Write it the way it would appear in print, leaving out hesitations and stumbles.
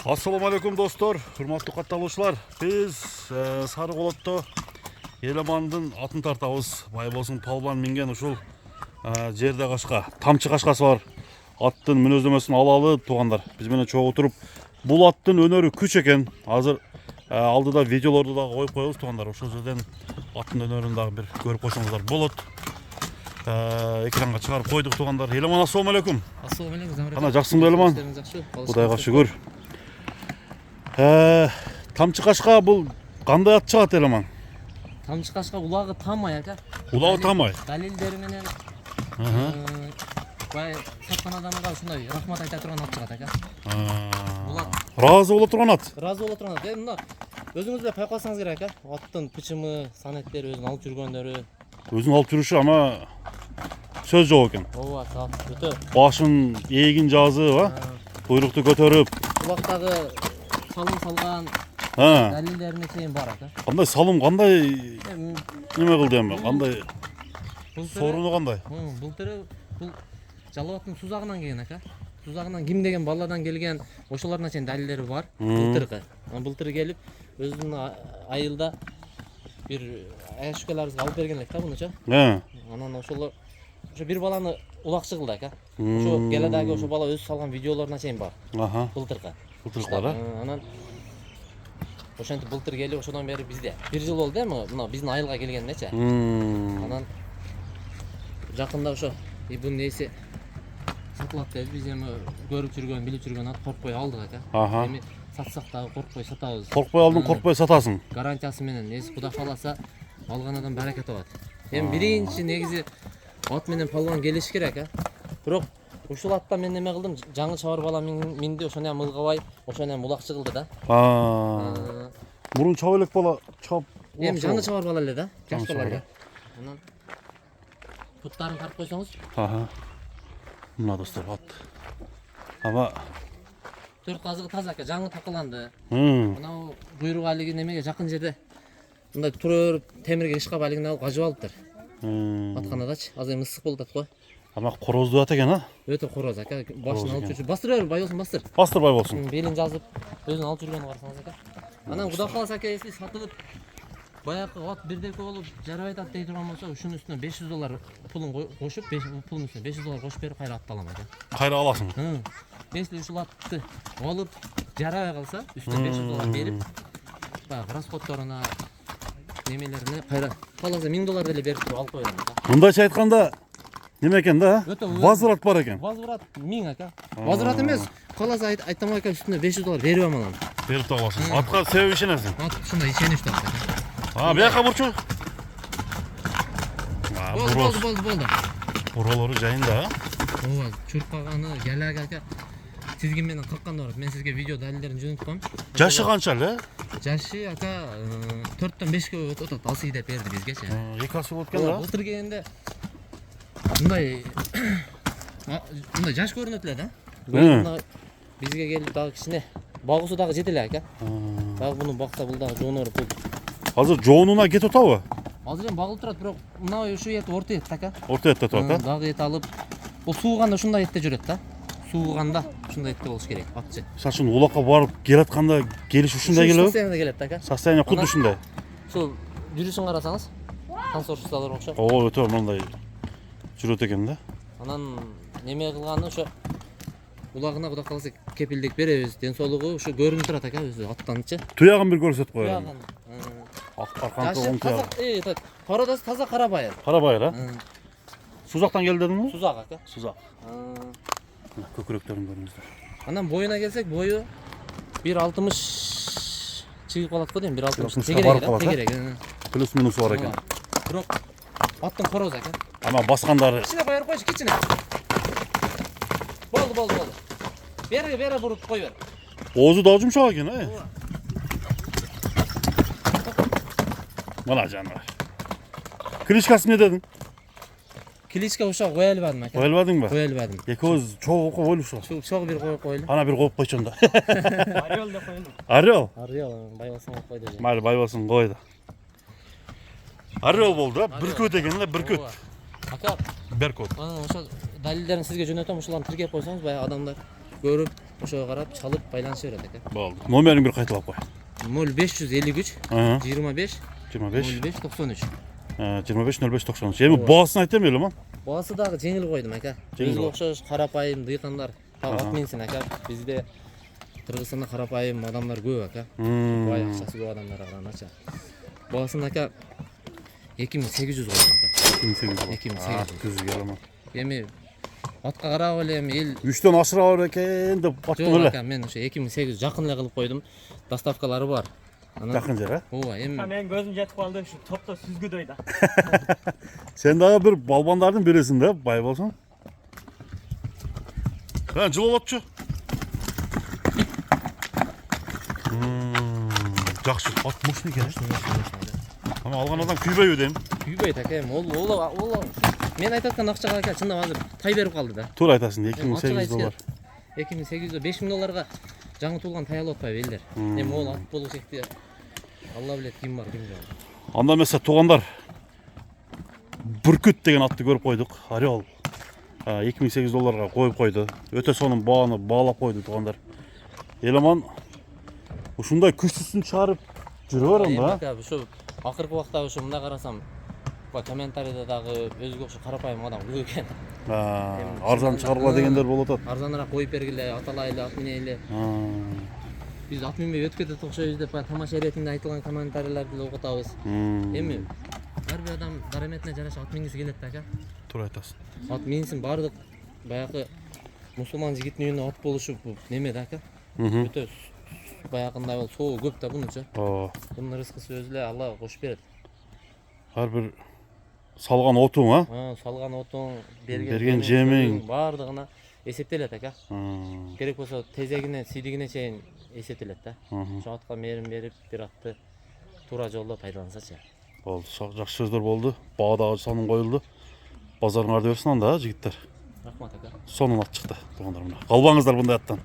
Assalamu alaikum dostlar, hurmatly kattalıqçılar. Biz Sarıqolotto Elemandın atın tartabız. Bay bolsun palban minген ушул жерде кашка, тамчы кашкасы бар. Аттын мүнөздөмөсүн алалы туугандар. Биз менен чогуу отуруп, бул аттын өнөрү күч экен. Азыр алдыда видеолорду дагы коюп коебуз туугандар. Ошол жерден аттын өнөрүн дагы бир көрүп койсоңуздар болот. Экранга чыгарып койдук туугандар. Элеман, ассалому алейкум. Ассалому алейкум, Замир. Кана жаксыңбы Элеман? Кудайга шүгүр. Тамчы кашка бул кандай ат чыгат Элеман? Тамчы кашка улагы тамай ака. Улагы тамай. Далилдери менен бай саткан адамга ушундай рахмат айта турган ат чыгат ака. Разы боло турган ат. Разы боло турган ат. Мына өзүңүз да байкасаңыз керек ака. Аттын пычымы, санеттери, өзүнүн алып жүргөндөрү. Өзүнүн алып жүрүшү ама сөз жок экен. Ооба, өтө. Башын эгин жазып, куйрукту көтөрүп. Улактагы салым салган далилдерине чейин бар ака. Кандай салым, кандай неме кылды эми? Кандай сооруну кандай? Былтыры бул Жалал аттын сузагынан келген ака. Сузагынан ким деген баладан келген, ошолордун чейин далилдери бар. Былтыркы. Былтыр келип өзүнүн айылда бир аяшкаларыбызга алып берген элек да мунуча. Анан ошолор бир баланы улакчы кылды ака. Ошо келедagi ошо бала өзү салган видеолоруна чейин бар. Былтыркы. Былтыркы. Анан ошентип былтыр келип ошодон бери бизде 1 жыл болду эми мына биздин айылга келгенинечи. Анан жакында ошо бунун эси сатылат деп биз эми көрүп жүргөн, билип жүргөн ат коркпой алдык ака. Эми сатсак дагы коркпой сатабыз. Коркпой алдың, коркпой сатасың. Гарантиясы менен эси Кудай кааласа алган адам баракат табат. Эми биринчи негизи ат менен палван келиш керек а. Бирок ушул атта мен неме кылдым, жаңы чабар бала минди, ошону эми ылгабай, ошону эми улакчы кылды да. Мурун чаба элек бала чап. Эми жаңы чабар бала эле да, жаш бала эле. Анан буттарын карып койсоңуз. Мына достор ат. Ама төрт казыгы таза ака, жаңы такыланды. Анау буйрук алиги немеге жакын жерде мындай тура өрүп темирге ишкап алигин алып кажып алыптыр. Атканадачы, азыр эми ысык болуп атат го. Ама короздуу ат экен а? Өтө короз ака, башын алып жүрчү. Бастыр бер, бай болсун, бастыр. Бастыр бай болсун. Белин жазып, өзүн алып жүргөнү карасаңыз ака. Анан Кудай кааласа ака, эси сатылып баягы ат бирдеке болуп жарабайт ат дей турган болсо, ушунун үстүнө $500 пулун кошуп, пулун үстүнө $500 кошуп берип кайра атты алам ака. Кайра аласың. Если ушул атты алып жарабай калса, үстүнө $500 берип, баягы расходторуна, немелерине кайра кааласа $1000 деле берип туруп алып коём ака. Мындайча айтканда неме экен да? Возврат бар экен. Возврат 1000 ака. Возврат эмес, кааласа айтам ака, үстүнө $500 берип алам. Берип табасың. Атка себеп ишенесиң. Ат ушундай ишенип турат ака. Бияка бурчу. Болду. Буралары жайында, Ооба, чуркаганы, геляга ака. Тизгин менен какканда барат. Мен сизге видео далилдерин жөнөтүп коем. Жашы канча эле? Жашы ака 4-төн 5ке өтөт. Алсы деп берди бизгечи. 2 асы болуп экен да. Былтыр келгенде мындай жаш көрүнөт эле да. Бизге келип дагы кичине багуусу дагы жете эле ака. Дагы муну бакса бул дагы жоонор бул. Азыр жоонуна кетип атабы? Азыр эми багылып турат, бирок мына ушу эти орто эт ака. Орто этте турат, а? Дагы эт алып, бул сууганда ушундай этте жүрөт да. Сууганда ушундай этте болуш керек атчы. Сачын улакка барып келатканда келиш ушундай келеби? Состояние келет ака. Состояние кудду ушундай. Ушул жүрүшүн карасаңыз, танцорчулар окшоп. Өтө мындай жүрөт экен да. Анан неме кылганы ошо улагына Кудай кааласа кепилдик беребиз. Ден соолугу ушу көрүнүп турат ака, өзү аттанчы. Туягын бир көрсөтүп коелу. Арканты оң туягы. Породасы таза карабайыр. Карабайыр, а? Сузактан келди дедиңби? Сузак ака. Сузак. Көкүрөктөрүн көрүңүздөр. Анан боюна келсек, бою 1.60 чыгып калат го дейм, 1.60. Тегерек. Плюс минус бар экен. Бирок аттын короз ака. Ама баскандары. Кичине коюп койчу, кичине. Болду. Бери буруп кой бер. Оозу да жумшак экен, а? Мына жаныбар. Кличкасы эмне дедиң? Кличка ошо кое албадым ака. Кое албадыңбы? Кое албадым. Экөөбүз чогуу коюп ойлушук. Чогуу бир коюп койлу. Ана бир коюп койчу анда. Орел деп койлу. Орел? Орел, бай болсун коюп койду. Майли бай болсун койду. Орел болду, бүркөт экен эле, бүркөт. Ака, Беркут. ошо далилдерин сизге жөнөтөм, ошолорду тиркеп койсоңуз, баягы адамдар көрүп ошого карап чалып байланышып берет ака. Болду. Номерин бир кайталап кой. 0553 Ага. 25 25 05 93. 25 05 93. Эми баасын айтам эле ма? Баасы дагы жеңил койдум ака. Жеңил Өзү кой. окшош карапайым дыйкандар так ат минсин ака. Бизде Кыргызстанда карапайым адамдар көп ака. Бай акчасы көп адамдар каранача. Баасын ака 2800 койдум ака. 2800. 2800. Түзү келем. Эми атка карап эле эми эл 3төн ашыра бар экен деп аттым жок эле. ака, мен ошо 2800 жакын эле кылып койдум. Доставкалары бар. Жакын жер, а? Ооба, эми Мен көзүм жетип калды ушу топто сүзгүдөйдө. Сен дагы бир балбандардын бирисиң да, бай болсоң. Жыл болотчу. Жакшы, ат мощный экен. Ама алган адам күйбөйбү дейм. күйбөйт ака, эми ол мен айтып аткан акчага ака чындап азыр тай берип калды да. Туура айтасың, 2800 доллар. 2800 5000 долларга жаңы туулган тай алып атпайбы элдер. Эми ол ат болуш экти. Алла билет ким бар, ким жок. Анда эмесе туугандар Бүркүт деген атты көрүп койдук. Орел. 2800 долларга коюп койду. Өтө сонун бааны баалап койду туугандар. Эламан ушундай күчтүүсүн чыгарып жүрө берем да. Ака, ошо акыркы убакта ошо мындай карасам, комментарийде дагы өзгө окшош карапайым адам көп экен. Арзан чыгаргыла дегендер болуп атат. Арзаныраак коюп бергиле, аталайлы, ат минели. Биз ат минбей өтүп кетет окшойбуз деп тамаша иретинде айтылган комментарийлерди эле окутабыз. Эми ар бир адам дараметине жараша ат мингиси келет да ака. Туура айтасың. Ат минсин бардык баягы мусулман жигиттин үйүнө ат болушу неме да ака. Өтө баягындай бол соо көп да бунучу. Бунун рызкысы өзү эле Алла кошуп берет. Ар бир салган отуң, а? Салган отуң, берген жемиң бардыгына эсептелет ака. Керек болсо тезегине, сидигине чейин эсептелет да. Ошо атка мээрим берип, бир атты туура жолдо пайдалансачы. Болду, жакшы сөздөр болду. Баа дагы сонун коюлду. Базарыңарды берсин анда, жигиттер. Рахмат ака. Сонун ат чыкты, туугандар мына. Калбаңыздар мындай аттан.